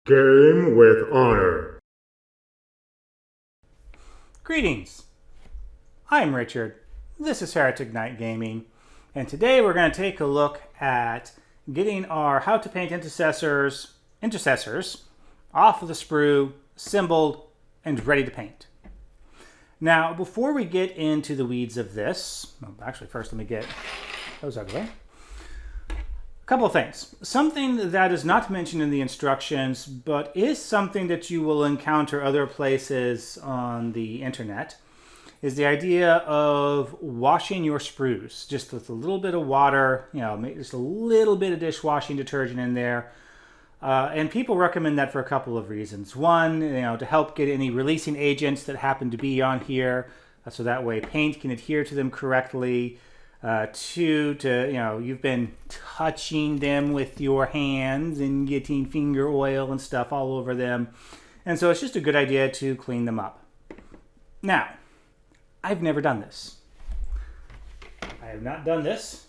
Game with honor. Greetings, I'm Richard, this is Heretic Knight Gaming, and today we're going to take a look at getting our How to Paint Intercessors off of the sprue, assembled, and ready to paint. Now, before we get into the weeds of this, well, actually first let me get those out of the way. A couple of things. Something that is not mentioned in the instructions, but is something that you will encounter other places on the internet, is the idea of washing your sprues just with a little bit of water, just a little bit of dishwashing detergent in there. And people recommend that for a couple of reasons. One, to help get any releasing agents that happen to be on here, so that way paint can adhere to them correctly. Two, you've been touching them with your hands and getting finger oil and stuff all over them. And so it's just a good idea to clean them up. Now, I've never done this. I have not done this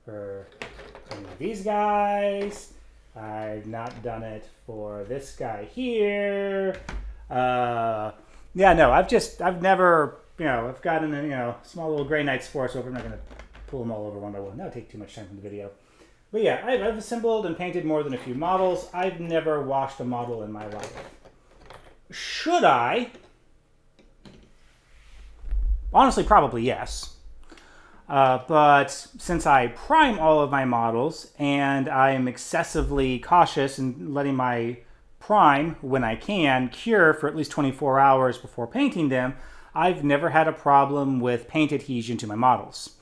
for any of these guys. I've not done it for this guy here. I've never, I've gotten a small little gray knights force over. I'm not going to pull them all over one by one. That would take too much time from the video. But yeah, I've assembled and painted more than a few models. I've never washed a model in my life. Should I? Honestly, probably yes. But since I prime all of my models and I am excessively cautious in letting my prime, when I can, cure for at least 24 hours before painting them, I've never had a problem with paint adhesion to my models.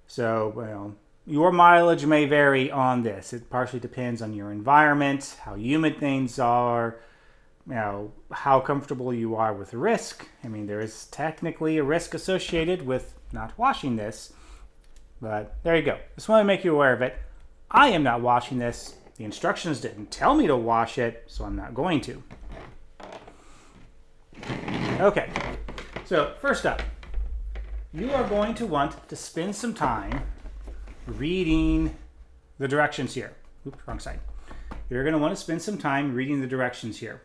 So, your mileage may vary on this. It partially depends on your environment, how humid things are, how comfortable you are with risk. I mean, there is technically a risk associated with not washing this, but there you go. Just want to make you aware of it. I am not washing this. The instructions didn't tell me to wash it, so I'm not going to. Okay, so first up, you are going to want to spend some time reading the directions here. Oops, wrong side. You're going to want to spend some time reading the directions here.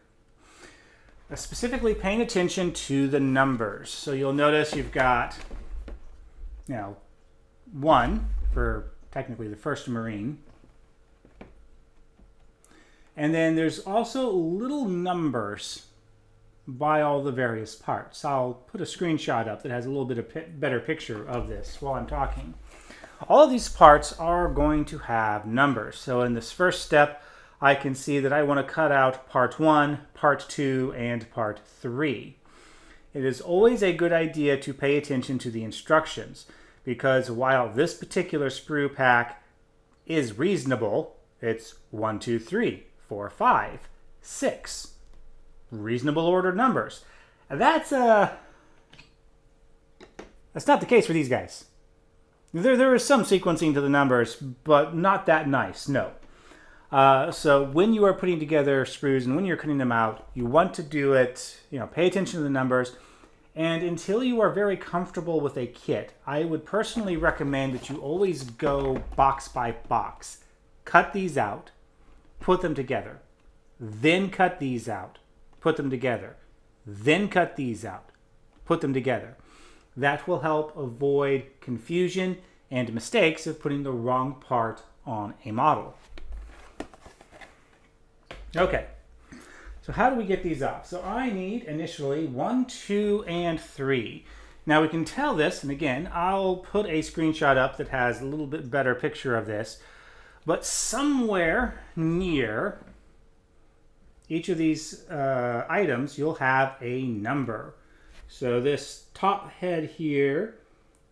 Specifically paying attention to the numbers. So you'll notice you've got, 1 for technically the first Marine. And then there's also little numbers by all the various parts. I'll put a screenshot up that has a little bit of better picture of this while I'm talking. All of these parts are going to have numbers. So in this first step, I can see that I want to cut out part 1, part 2, and part 3. It is always a good idea to pay attention to the instructions, because while this particular sprue pack is reasonable, it's 1, 2, 3, 4, 5, 6. Reasonable ordered numbers. That's not the case for these guys. There is some sequencing to the numbers, but not that nice, no. So when you are putting together sprues and when you're cutting them out, you want to do it, pay attention to the numbers. And until you are very comfortable with a kit, I would personally recommend that you always go box by box. Cut these out, put them together. Then cut these out, put them together. Then cut these out, put them together. That will help avoid confusion and mistakes of putting the wrong part on a model. Okay, so how do we get these off? So I need initially 1, 2, and 3. Now we can tell this, and again, I'll put a screenshot up that has a little bit better picture of this, but somewhere near each of these items, you'll have a number. So this top head here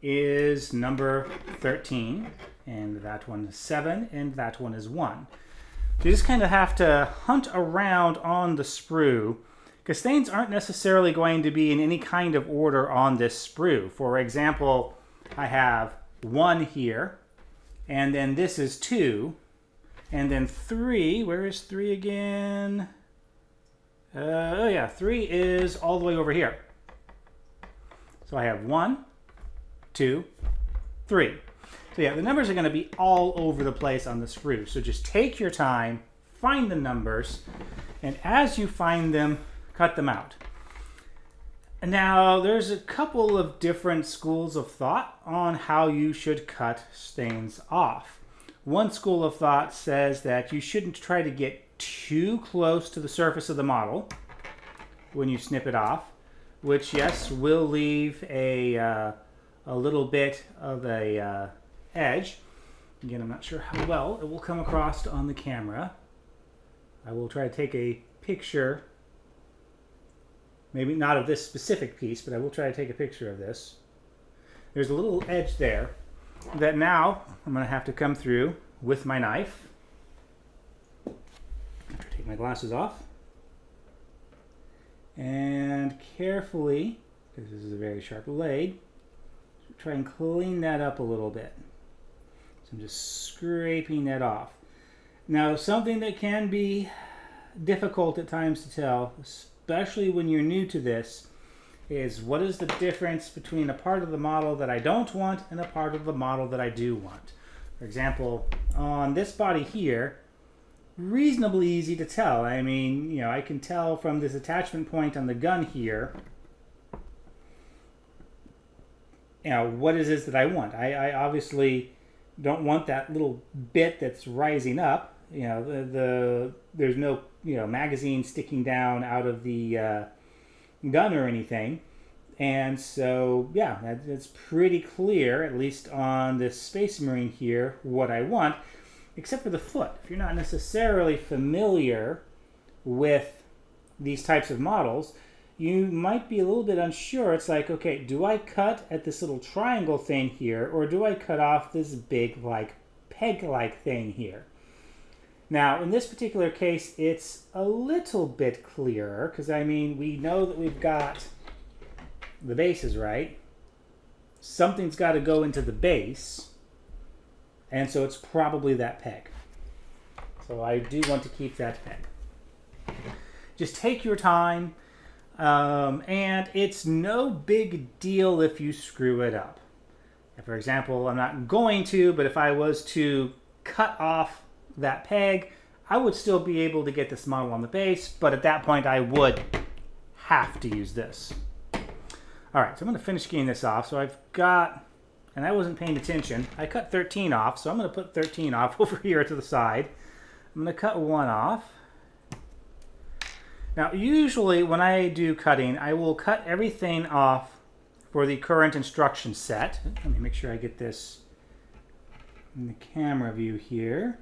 is number 13, and that one is 7, and that one is 1. So you just kind of have to hunt around on the sprue, because things aren't necessarily going to be in any kind of order on this sprue. For example, I have 1 here, and then this is 2, and then 3, where is 3 again? 3 is all the way over here. So I have 1, 2, 3. So yeah, the numbers are going to be all over the place on the sprue. So just take your time, find the numbers, and as you find them, cut them out. Now, there's a couple of different schools of thought on how you should cut things off. One school of thought says that you shouldn't try to get too close to the surface of the model when you snip it off, which, yes, will leave a little bit of a edge. Again, I'm not sure how well it will come across on the camera. I will try to take a picture, maybe not of this specific piece, but I will try to take a picture of this. There's a little edge there that now I'm going to have to come through with my knife. After I take my glasses off. And carefully, because this is a very sharp blade, try and clean that up a little bit. So I'm just scraping that off. Now, something that can be difficult at times to tell, especially when you're new to this, is what is the difference between a part of the model that I don't want and a part of the model that I do want. For example, on this body here, reasonably easy to tell. I mean, you know, I can tell from this attachment point on the gun here, you know, what it is that I want. I obviously don't want that little bit that's rising up. You know, there's no, you know, magazine sticking down out of the gun or anything. And so, yeah, it's pretty clear, at least on this Space Marine here, what I want, except for the foot. If you're not necessarily familiar with these types of models, you might be a little bit unsure. It's like, okay, do I cut at this little triangle thing here, or do I cut off this big, like, peg-like thing here? Now, in this particular case, it's a little bit clearer, because, I mean, we know that we've got the bases, right? Something's got to go into the base, and so it's probably that peg. So I do want to keep that peg. Just take your time. And it's no big deal if you screw it up. For example, I'm not going to, but if I was to cut off that peg, I would still be able to get this model on the base, but at that point I would have to use this. All right, so I'm going to finish getting this off. So I've got, and I wasn't paying attention, I cut 13 off, so I'm going to put 13 off over here to the side. I'm going to cut one off. Now, usually when I do cutting, I will cut everything off for the current instruction set. Let me make sure I get this in the camera view here.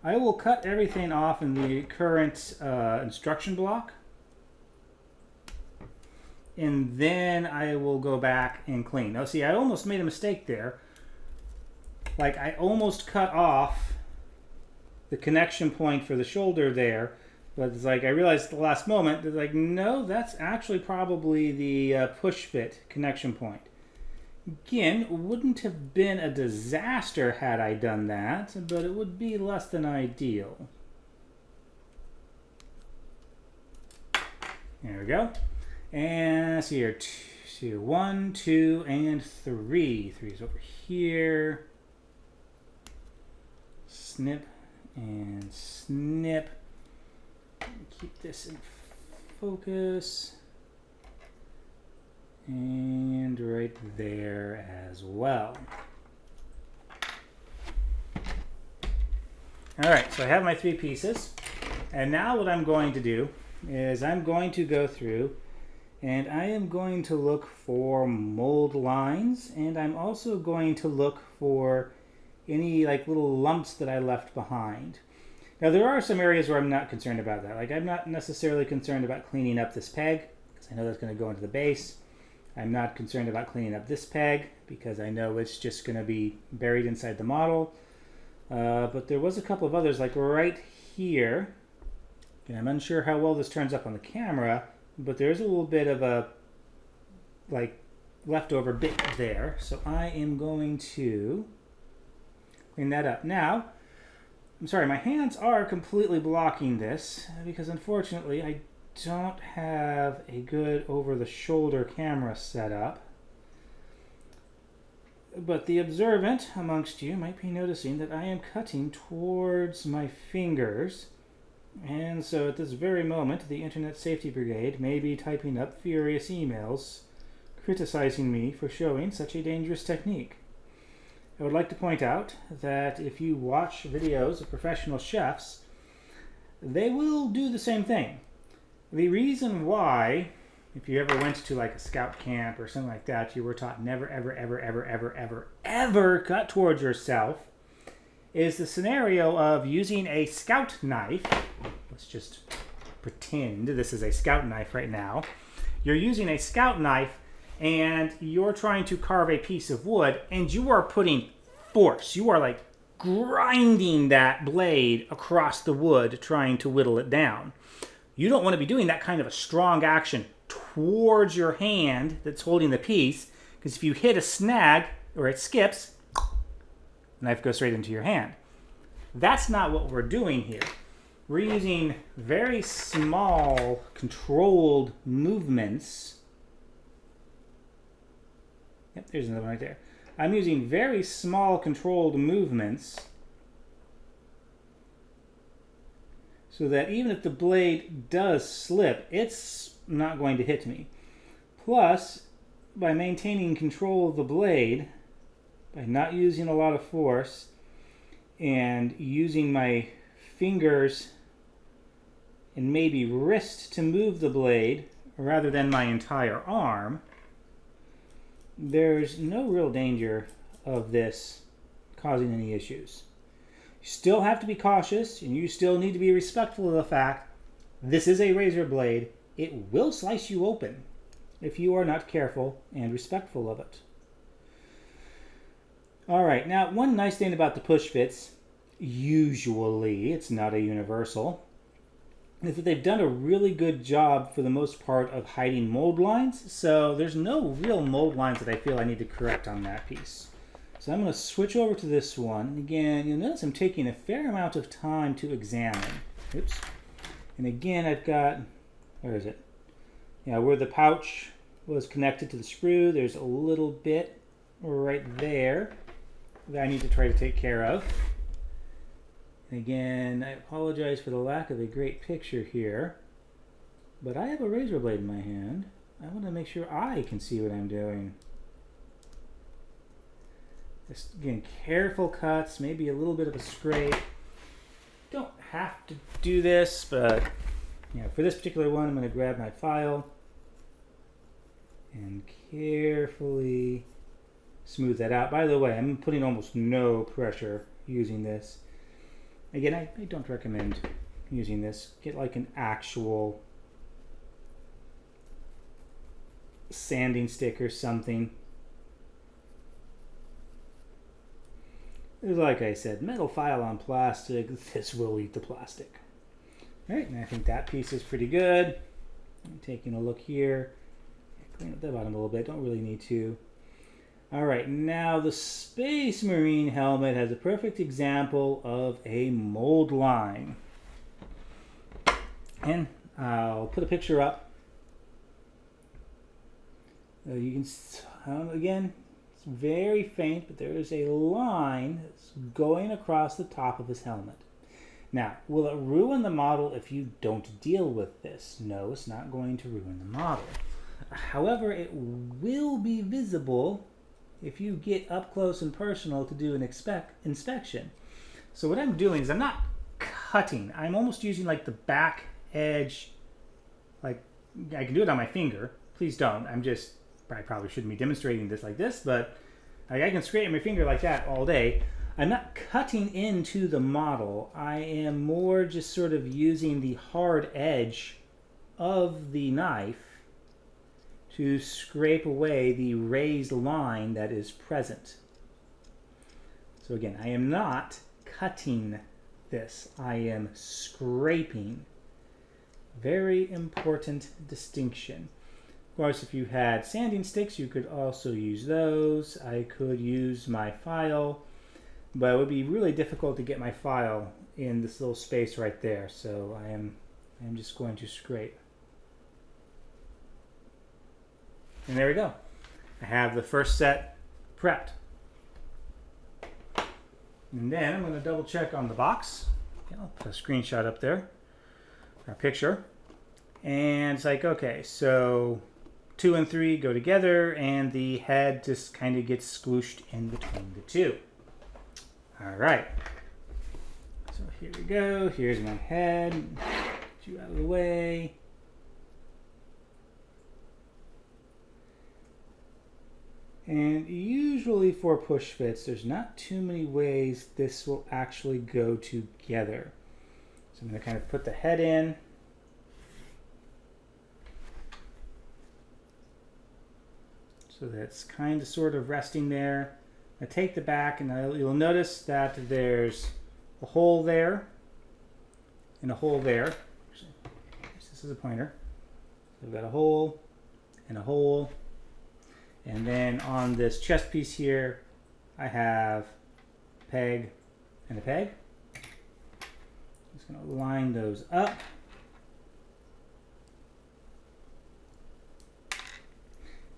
I will cut everything off in the current instruction block. And then I will go back and clean. Now, see, I almost made a mistake there. Like, I almost cut off the connection point for the shoulder there, but it's like I realized at the last moment that, like, no, that's actually probably the push fit connection point. Again, wouldn't have been a disaster had I done that, but it would be less than ideal. There we go. And see here, 1, 2, and 3. 3 is over here. Snip and snip. Keep this in focus. And right there as well. All right, so I have my 3 pieces. And now what I'm going to do is I'm going to go through and I am going to look for mold lines, and I'm also going to look for any like little lumps that I left behind. Now there are some areas where I'm not concerned about that. Like I'm not necessarily concerned about cleaning up this peg because I know that's going to go into the base. I'm not concerned about cleaning up this peg because I know it's just going to be buried inside the model. But there was a couple of others, like right here. And I'm unsure how well this turns up on the camera, but there's a little bit of a like leftover bit there. So I am going to clean that up. Now, I'm sorry, my hands are completely blocking this because unfortunately I don't have a good over-the-shoulder camera set up. But the observant amongst you might be noticing that I am cutting towards my fingers. And so at this very moment, the Internet Safety Brigade may be typing up furious emails criticizing me for showing such a dangerous technique. I would like to point out that if you watch videos of professional chefs, they will do the same thing. The reason why, if you ever went to like a scout camp or something like that, you were taught never, ever, ever, ever, ever, ever, ever cut towards yourself, is the scenario of using a scout knife. Let's just pretend this is a scout knife right now. You're using a scout knife and you're trying to carve a piece of wood and you are putting force. You are like grinding that blade across the wood trying to whittle it down. You don't want to be doing that kind of a strong action towards your hand that's holding the piece, because if you hit a snag or it skips, the knife goes straight into your hand. That's not what we're doing here. We're using very small, controlled movements. Yep, there's another one right there. I'm using very small, controlled movements so that even if the blade does slip, it's not going to hit me. Plus, by maintaining control of the blade, by not using a lot of force, and using my fingers and maybe wrist to move the blade rather than my entire arm, there's no real danger of this causing any issues. You still have to be cautious, and you still need to be respectful of the fact this is a razor blade. It will slice you open if you are not careful and respectful of it. Alright, now one nice thing about the push bits, usually, it's not a universal, is that they've done a really good job for the most part of hiding mold lines, so there's no real mold lines that I feel I need to correct on that piece. So I'm going to switch over to this one. And again, you'll notice I'm taking a fair amount of time to examine. Oops. And again, I've got, where is it? Yeah, where the pouch was connected to the sprue, there's a little bit right there that I need to try to take care of. And again, I apologize for the lack of a great picture here, but I have a razor blade in my hand. I want to make sure I can see what I'm doing. Just, again, careful cuts, maybe a little bit of a scrape. Don't have to do this, but for this particular one, I'm going to grab my file and carefully smooth that out. By the way, I'm putting almost no pressure using this. Again, I don't recommend using this. Get like an actual sanding stick or something. Like I said, metal file on plastic, this will eat the plastic. Alright, and I think that piece is pretty good. I'm taking a look here. Clean up the bottom a little bit, don't really need to. Alright, now the Space Marine helmet has a perfect example of a mold line. And I'll put a picture up. You can, again, it's very faint, but there is a line that's going across the top of his helmet. Now, will it ruin the model if you don't deal with this? No, it's not going to ruin the model. However, it will be visible if you get up close and personal to do an inspection. So what I'm doing is I'm not cutting. I'm almost using like the back edge. Like, I can do it on my finger. Please don't. I probably shouldn't be demonstrating this like this, but I can scrape my finger like that all day. I'm not cutting into the model. I am more just sort of using the hard edge of the knife to scrape away the raised line that is present. So again, I am not cutting this. I am scraping. Very important distinction. Of course, if you had sanding sticks, you could also use those. I could use my file, but it would be really difficult to get my file in this little space right there. So I am just going to scrape. And there we go. I have the first set prepped. And then I'm going to double check on the box. Okay, I'll put a screenshot up there, or a picture. And it's like, okay, so 2 and 3 go together, and the head just kind of gets squooshed in between the two. All right. So here we go. Here's my head. Get you out of the way. And usually for push fits, there's not too many ways this will actually go together. So I'm going to kind of put the head in. So that's kind of sort of resting there. I take the back, and you'll notice that there's a hole there and a hole there. This is a pointer. So we've got a hole and a hole. And then on this chest piece here, I have a peg and a peg. Just going to line those up.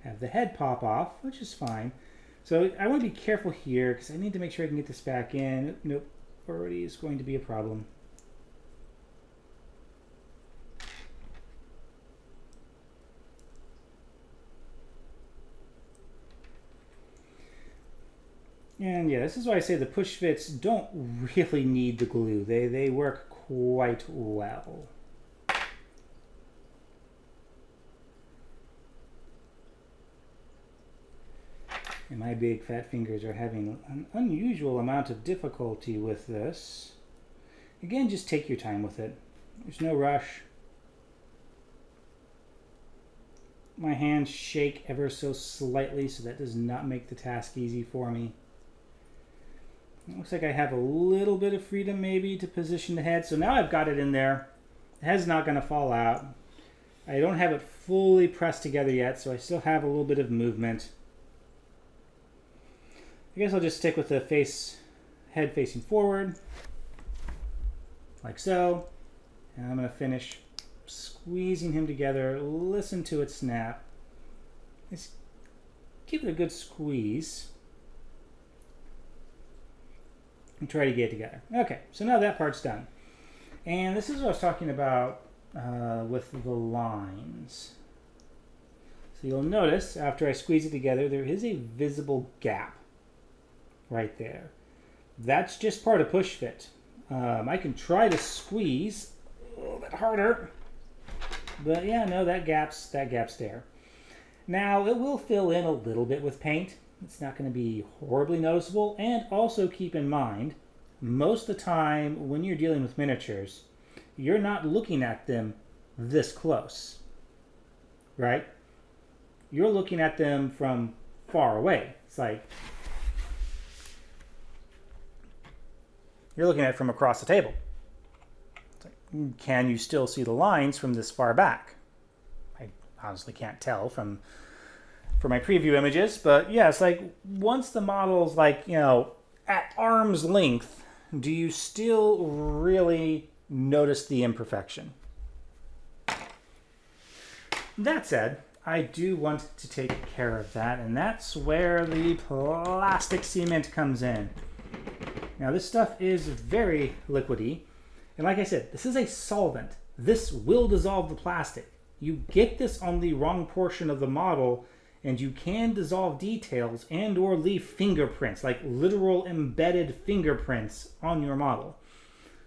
Have the head pop off, which is fine. So I want to be careful here because I need to make sure I can get this back in. Nope, already is going to be a problem. And yeah, this is why I say the push fits don't really need the glue. They work quite well. And my big fat fingers are having an unusual amount of difficulty with this. Again, just take your time with it. There's no rush. My hands shake ever so slightly, so that does not make the task easy for me. It looks like I have a little bit of freedom maybe to position the head. So now I've got it in there. The head's not going to fall out. I don't have it fully pressed together yet, so I still have a little bit of movement. I guess I'll just stick with the head facing forward, like so. And I'm going to finish squeezing him together. Listen to it snap. Just give it a good squeeze. And try to get it together. Okay, so now that part's done. And this is what I was talking about with the lines. So you'll notice after I squeeze it together, there is a visible gap right there. That's just part of push fit. I can try to squeeze a little bit harder, but yeah, no, that gap's there. Now it will fill in a little bit with paint. It's not going to be horribly noticeable. And also keep in mind, most of the time when you're dealing with miniatures, you're not looking at them this close, right? You're looking at them from far away. It's like you're looking at it from across the table. It's like, can you still see the lines from this far back? I honestly can't tell from my preview images, but yeah, it's like once the model's like, you know, at arm's length, do you still really notice the imperfection? That said, I do want to take care of that, and that's where the plastic cement comes in. Now this stuff is very liquidy, and like I said, this is a solvent. This will dissolve the plastic. You get this on the wrong portion of the model, and you can dissolve details and or leave fingerprints, like literal embedded fingerprints on your model.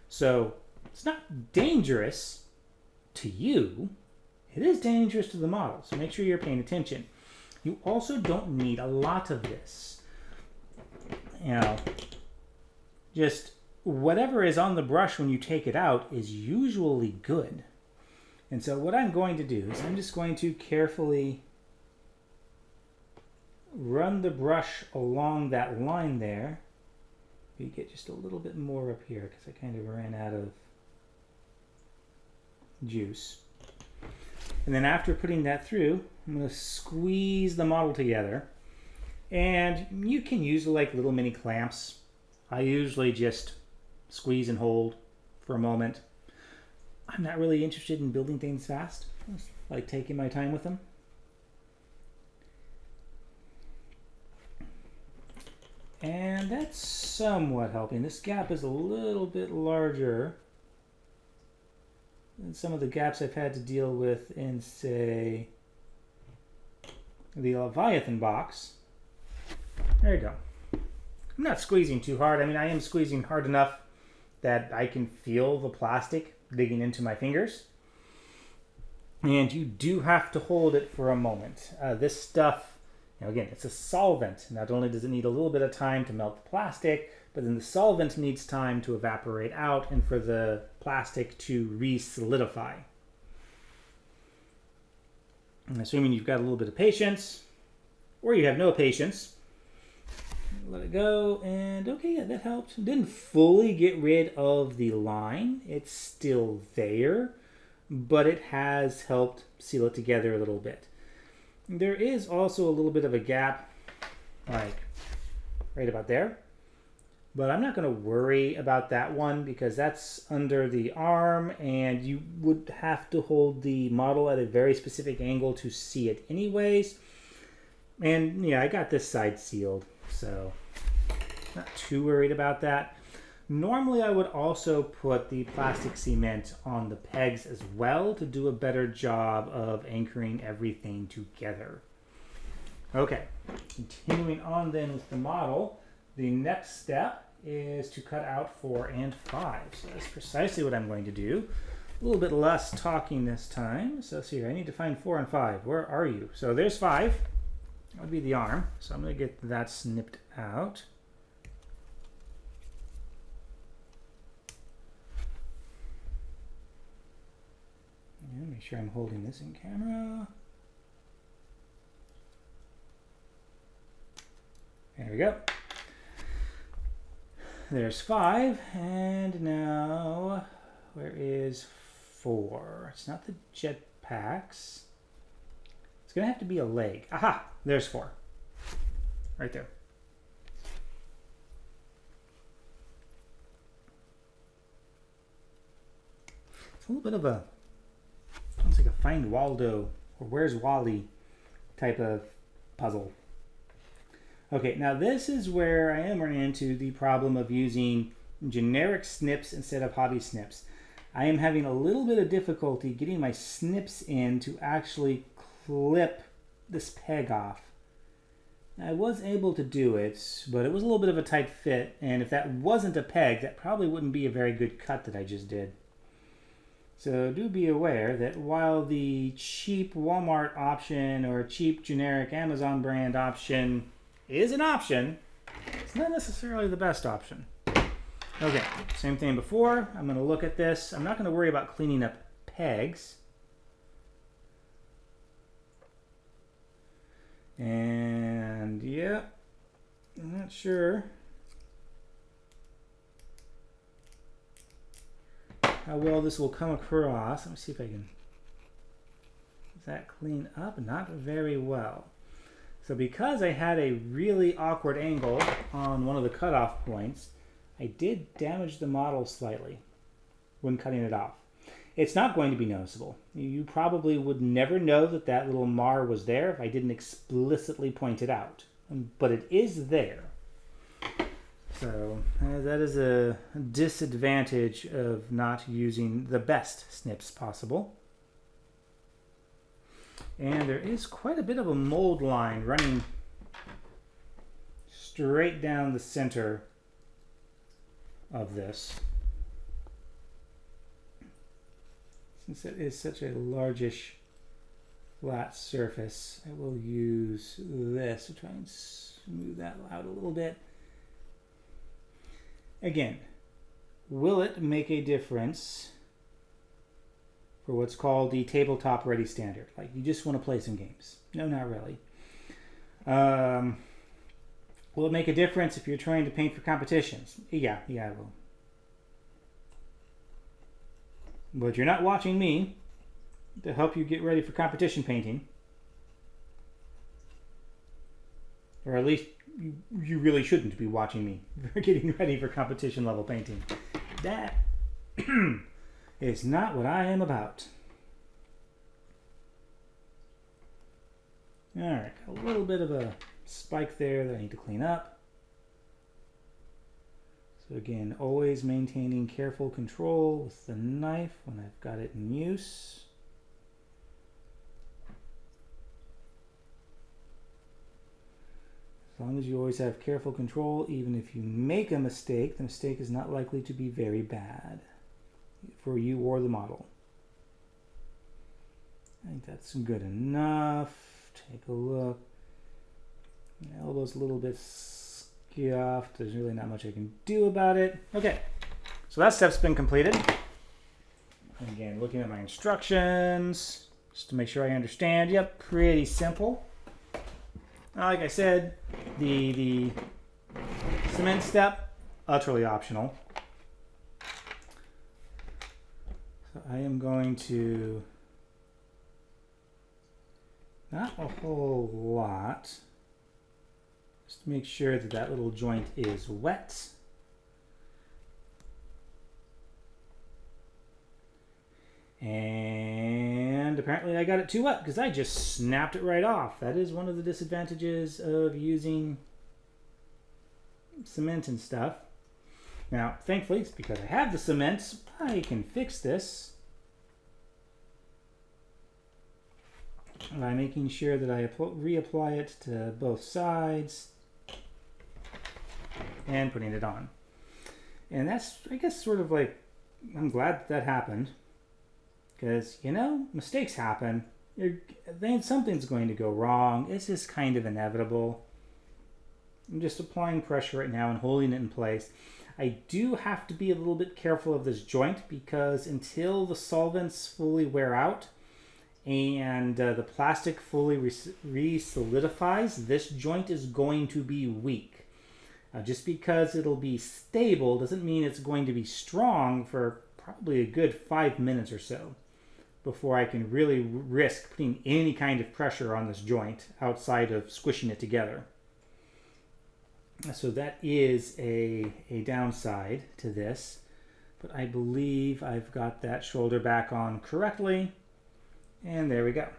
So it's not dangerous to you. It is dangerous to the model, so make sure you're paying attention. You also don't need a lot of this. You know, just whatever is on the brush when you take it out is usually good. And so what I'm going to do is I'm just going to carefully run the brush along that line there. You get just a little bit more up here because I kind of ran out of juice. And then after putting that through, I'm going to squeeze the model together. And you can use like little mini clamps. I usually just squeeze and hold for a moment. I'm not really interested in building things fast. I just like taking my time with them. And that's somewhat helping. This gap is a little bit larger than some of the gaps I've had to deal with in, say, the Leviathan box. There you go. I'm not squeezing too hard. I mean, I am squeezing hard enough that I can feel the plastic digging into my fingers. And you do have to hold it for a moment. This stuff, again, it's a solvent. Not only does it need a little bit of time to melt the plastic, but then the solvent needs time to evaporate out and for the plastic to re-solidify. I'm assuming you've got a little bit of patience, or you have no patience. Let it go, and okay, yeah, that helped. Didn't fully get rid of the line. It's still there, but it has helped seal it together a little bit. There is also a little bit of a gap, like right about there, but I'm not going to worry about that one because that's under the arm, and you would have to hold the model at a very specific angle to see it anyways. And yeah, I got this side sealed, so not too worried about that. Normally I would also put the plastic cement on the pegs as well to do a better job of anchoring everything together. Okay, continuing on then with the model, the next step is to cut out 4 and 5. So that's precisely what I'm going to do. A little bit less talking this time. So let's see here, I need to find 4 and 5. Where are you? So there's 5. That would be the arm. So I'm going to get that snipped out. And make sure I'm holding this in camera. There we go. There's 5, and now where is 4? It's not the jetpacks. It's gonna have to be a leg. Aha! There's 4. Right there. It's a little bit of a, it's like a Find Waldo or Where's Wally type of puzzle. Okay, now this is where I am running into the problem of using generic snips instead of hobby snips. I am having a little bit of difficulty getting my snips in to actually clip this peg off. I was able to do it, but it was a little bit of a tight fit, and if that wasn't a peg, that probably wouldn't be a very good cut that I just did. So do be aware that while the cheap Walmart option or cheap generic Amazon brand option is an option, it's not necessarily the best option. Okay, same thing before. I'm going to look at this. I'm not going to worry about cleaning up pegs. And yeah, I'm not sure how well this will come across. Let me see if I can. Does that clean up? Not very well. So because I had a really awkward angle on one of the cutoff points, I did damage the model slightly when cutting it off. It's not going to be noticeable. You probably would never know that that little mar was there if I didn't explicitly point it out. But it is there. So that is a disadvantage of not using the best snips possible. And there is quite a bit of a mold line running straight down the center of this. Since it is such a largish flat surface, I will use this to try and smooth that out a little bit. Again, will it make a difference for what's called the tabletop ready standard? Like you just want to play some games. No, not really. Will it make a difference if you're trying to paint for competitions? Yeah, it will. But you're not watching me to help you get ready for competition painting. Or at least you really shouldn't be watching me for getting ready for competition level painting. That is not what I am about. Alright, a little bit of a spike there that I need to clean up. So again, always maintaining careful control with the knife when I've got it in use. As long as you always have careful control, even if you make a mistake, the mistake is not likely to be very bad for you or the model. I think that's good enough. Take a look. My elbow's a little bit scuffed. There's really not much I can do about it. Okay, so that step's been completed. And again, looking at my instructions, just to make sure I understand. Yep, pretty simple. Like I said, the cement step, utterly optional. So I am going to, not a whole lot, just to make sure that that little joint is wet. And apparently I got it too wet because I just snapped it right off. That is one of the disadvantages of using cement and stuff. Now, thankfully, it's because I have the cement, I can fix this by making sure that I reapply it to both sides and putting it on. And that's, I guess, sort of like, I'm glad that happened. Because, you know, mistakes happen. Then something's going to go wrong. It's just kind of inevitable. I'm just applying pressure right now and holding it in place. I do have to be a little bit careful of this joint because until the solvents fully wear out and the plastic fully re-solidifies, this joint is going to be weak. Just because it'll be stable doesn't mean it's going to be strong for probably a good 5 minutes or so before I can really risk putting any kind of pressure on this joint outside of squishing it together. So that is a downside to this, but I believe I've got that shoulder back on correctly, and there we go.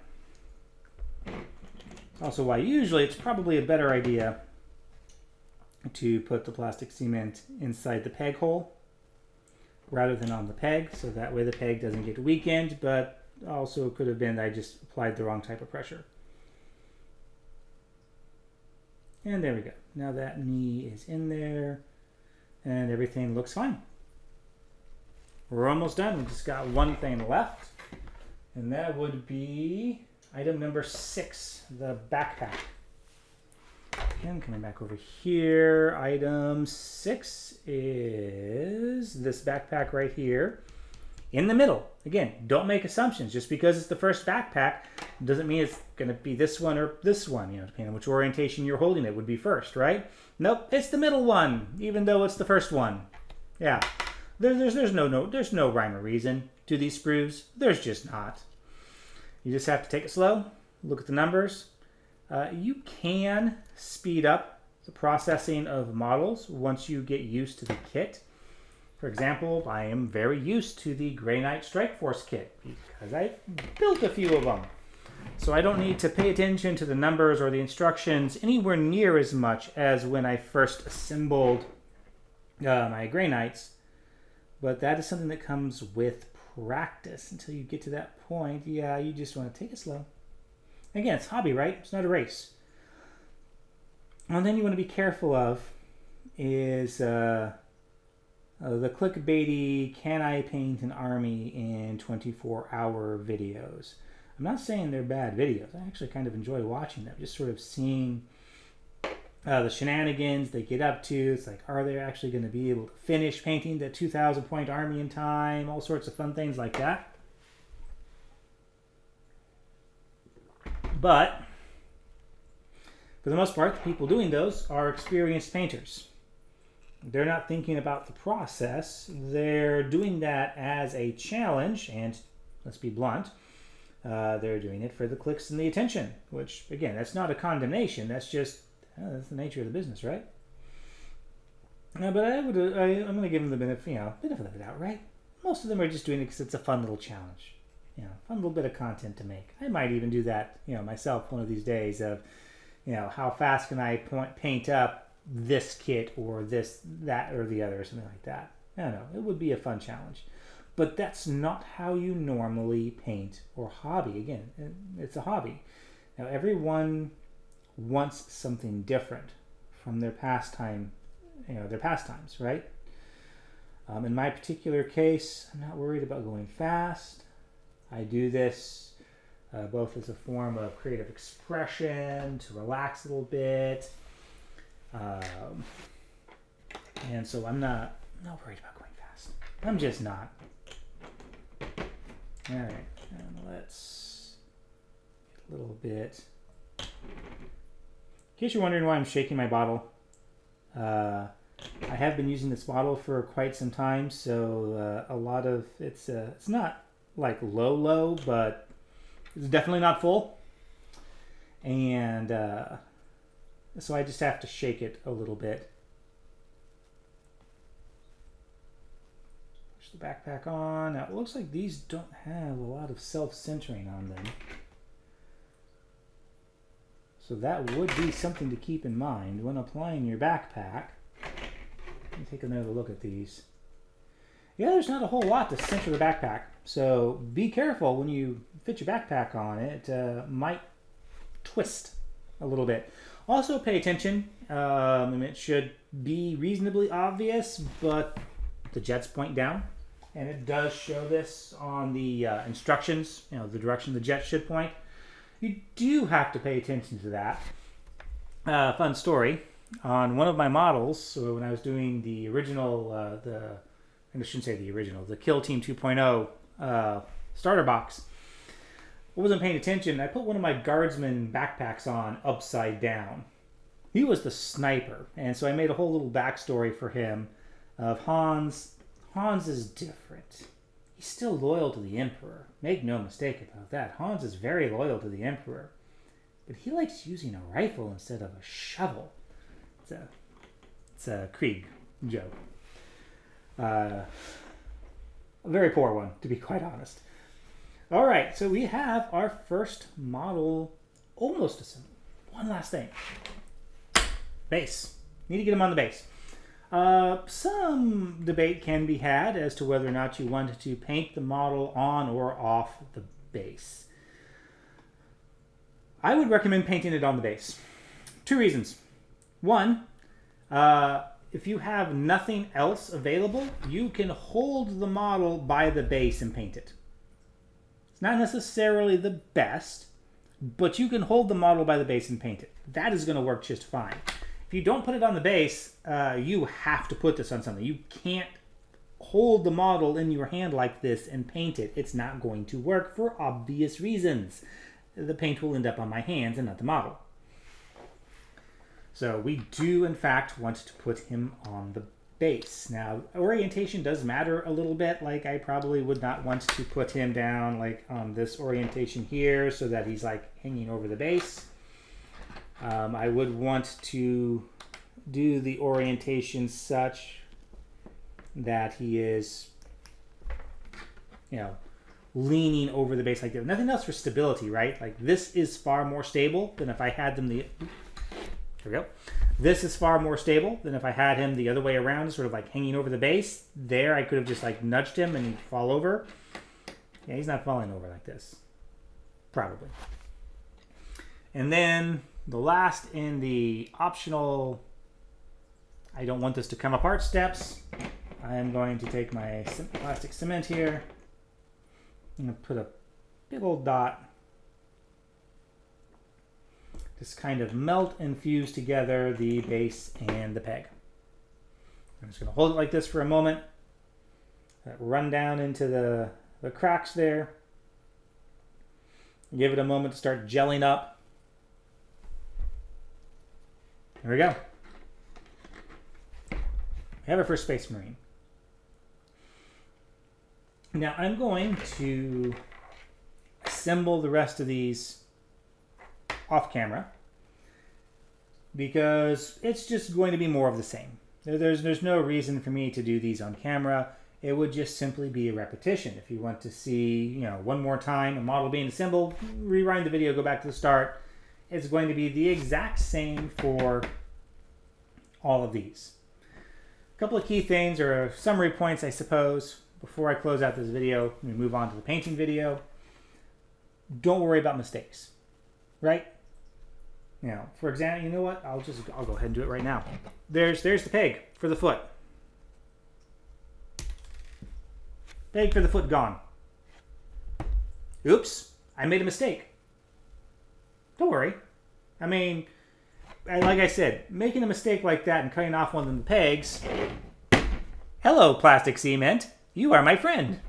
Also why usually it's probably a better idea to put the plastic cement inside the peg hole rather than on the peg, so that way the peg doesn't get weakened, but also it could have been that I just applied the wrong type of pressure. And there we go. Now that knee is in there and everything looks fine. We're almost done. We just got one thing left, and that would be item number 6, the backpack. Again, coming back over here, item 6 is this backpack right here in the middle. Again, don't make assumptions. Just because it's the first backpack doesn't mean it's going to be this one or this one, you know, depending on which orientation you're holding it would be first, right? Nope, it's the middle one, even though it's the first one. Yeah, there's no rhyme or reason to these sprues. There's just not. You just have to take it slow, look at the numbers. You can speed up the processing of models once you get used to the kit. For example, I am very used to the Grey Knight Strike Force kit because I've built a few of them. So I don't need to pay attention to the numbers or the instructions anywhere near as much as when I first assembled my Grey Knights. But that is something that comes with practice. Until you get to that point, yeah, you just want to take it slow. Again, it's a hobby, right? It's not a race. One thing you want to be careful of is the clickbaity, can I paint an army in 24-hour videos? I'm not saying they're bad videos. I actually kind of enjoy watching them, just sort of seeing the shenanigans they get up to. It's like, are they actually going to be able to finish painting the 2,000 point army in time? All sorts of fun things like that. But for the most part, the people doing those are experienced painters. They're not thinking about the process. They're doing that as a challenge, and let's be blunt, they're doing it for the clicks and the attention, which, again, that's not a condemnation. That's just, that's the nature of the business, right? But I'm going to give them the benefit of the doubt, right? Most of them are just doing it because it's a fun little challenge. Fun little bit of content to make. I might even do that, myself one of these days of, how fast can I paint up this kit or this, that, or the other, or something like that. I don't know. It would be a fun challenge. But that's not how you normally paint or hobby. Again, it's a hobby. Now, everyone wants something different from their pastime, their pastimes, right? In my particular case, I'm not worried about going fast. I do this both as a form of creative expression, to relax a little bit. And so I'm not worried about going fast. I'm just not. All right, and let's get a little bit. In case you're wondering why I'm shaking my bottle, I have been using this bottle for quite some time, so a lot of it's not like low, but it's definitely not full, and so I just have to shake it a little bit. Push the backpack on. Now it looks like these don't have a lot of self-centering on them, so that would be something to keep in mind when applying your backpack. Let me take another look at these. Yeah, there's not a whole lot to center the backpack, so be careful when you fit your backpack on. It might twist a little bit. Also pay attention, it should be reasonably obvious, but the jets point down, and it does show this on the instructions, the direction the jet should point. You do have to pay attention to that. Fun story, on one of my models, so when I was doing the original, I shouldn't say the original, the Kill Team 2.0 starter box, I wasn't paying attention. I put one of my guardsman backpacks on upside down. He was the sniper, and so I made a whole little backstory for him of Hans. Hans is different. He's still loyal to the Emperor. Make no mistake about that. Hans is very loyal to the Emperor, but he likes using a rifle instead of a shovel. It's a Krieg joke. A very poor one, to be quite honest. All right, so we have our first model almost assembled. One last thing. Base. Need to get him on the base. Some debate can be had as to whether or not you want to paint the model on or off the base. I would recommend painting it on the base. Two reasons. One, if you have nothing else available, you can hold the model by the base and paint it. It's not necessarily the best, but you can hold the model by the base and paint it. That is going to work just fine. If you don't put it on the base, you have to put this on something. You can't hold the model in your hand like this and paint it. It's not going to work for obvious reasons. The paint will end up on my hands and not the model. So we do, in fact, want to put him on the base. Now, orientation does matter a little bit. Like, I probably would not want to put him down like on this orientation here so that he's like hanging over the base. I would want to do the orientation such that he is, leaning over the base like that. Nothing else for stability, right? Like, this is far more stable than if I had them the... There we go. This is far more stable than if I had him the other way around, sort of like hanging over the base. There, I could have just like nudged him and he'd fall over. Yeah, he's not falling over like this. Probably. And then the last in the optional, I don't want this to come apart steps, I am going to take my plastic cement here. I'm going to put a big old dot. Just kind of melt and fuse together the base and the peg. I'm just going to hold it like this for a moment. Run down into the cracks there. Give it a moment to start gelling up. There we go. We have our first Space Marine. Now I'm going to assemble the rest of these off camera because it's just going to be more of the same. There's no reason for me to do these on camera. It would just simply be a repetition. If you want to see, one more time a model being assembled, rewind the video, go back to the start. It's going to be the exact same for all of these. A couple of key things or summary points, I suppose, before I close out this video and we move on to the painting video. Don't worry about mistakes, right? You know, for example, you know what? I'll go ahead and do it right now. There's the peg for the foot. Peg for the foot gone. Oops, I made a mistake. Don't worry. I mean, like I said, making a mistake like that and cutting off one of the pegs. Hello, plastic cement. You are my friend.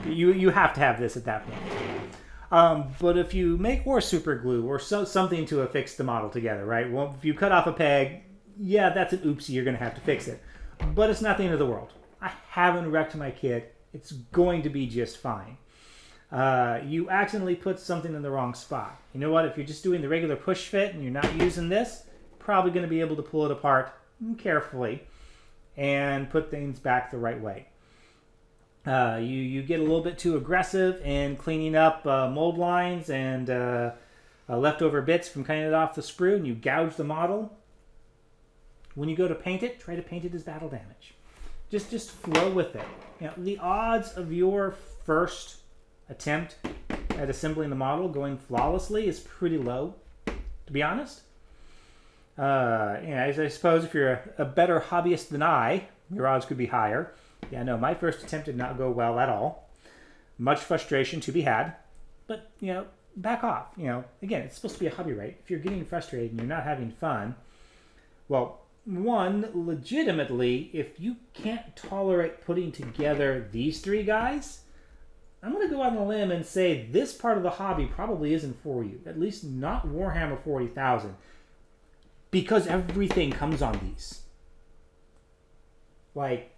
You have to have this at that point. But if you make or super glue or something to affix the model together, right? Well, if you cut off a peg, yeah, that's an oopsie. You're going to have to fix it. But it's not the end of the world. I haven't wrecked my kit. It's going to be just fine. You accidentally put something in the wrong spot. You know what? If you're just doing the regular push fit and you're not using this, probably going to be able to pull it apart carefully and put things back the right way. You get a little bit too aggressive in cleaning up mold lines and leftover bits from cutting it off the sprue, and you gouge the model. When you go to paint it, try to paint it as battle damage. Just flow with it. You know, the odds of your first attempt at assembling the model going flawlessly is pretty low, to be honest. I suppose if you're a better hobbyist than I, your odds could be higher. Yeah, no, my first attempt did not go well at all. Much frustration to be had. But, you know, back off. You know, again, it's supposed to be a hobby, right? If you're getting frustrated and you're not having fun, well, one, legitimately, if you can't tolerate putting together these three guys, I'm going to go out on a limb and say this part of the hobby probably isn't for you. At least not Warhammer 40,000. Because everything comes on these. Like,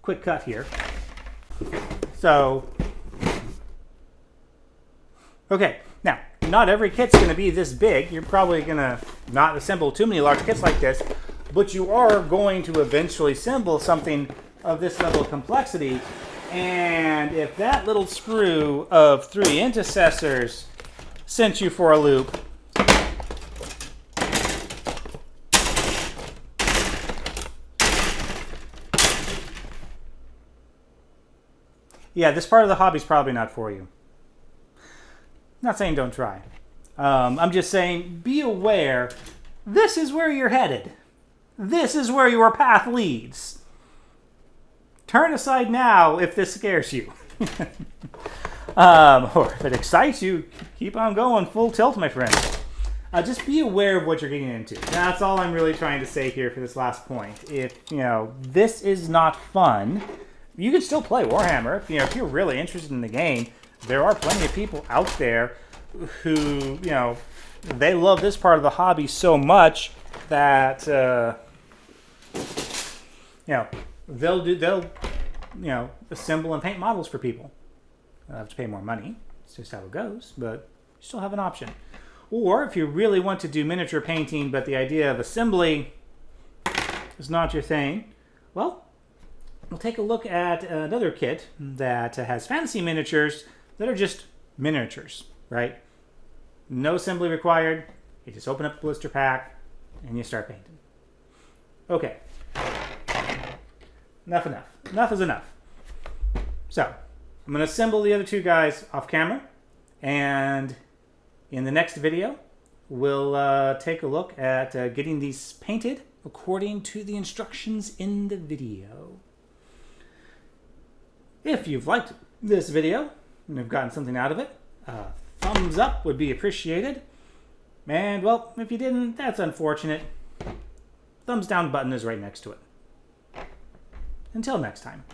quick cut here. So, okay, now, not every kit's going to be this big. You're probably going to not assemble too many large kits like this, but you are going to eventually assemble something of this level of complexity. And if that little sprue of 3 Intercessors sent you for a loop, yeah, this part of the hobby is probably not for you. Not saying don't try. I'm just saying be aware this is where you're headed. This is where your path leads. Turn aside now if this scares you. Or if it excites you, keep on going full tilt, my friend. Just be aware of what you're getting into. That's all I'm really trying to say here for this last point. If, you know, this is not fun, you can still play Warhammer. If you're really interested in the game, there are plenty of people out there who, you know, they love this part of the hobby so much that, they'll assemble and paint models for people. They'll have to pay more money. It's just how it goes, but you still have an option. Or if you really want to do miniature painting, but the idea of assembly is not your thing, well, we'll take a look at another kit that has fantasy miniatures that are just miniatures, right? No assembly required. You just open up the blister pack and you start painting. Okay. Enough. Enough is enough. So, I'm going to assemble the other two guys off camera, and in the next video, we'll take a look at getting these painted according to the instructions in the video. If you've liked this video and have gotten something out of it, thumbs up would be appreciated. And, well, if you didn't, that's unfortunate. Thumbs down button is right next to it. Until next time.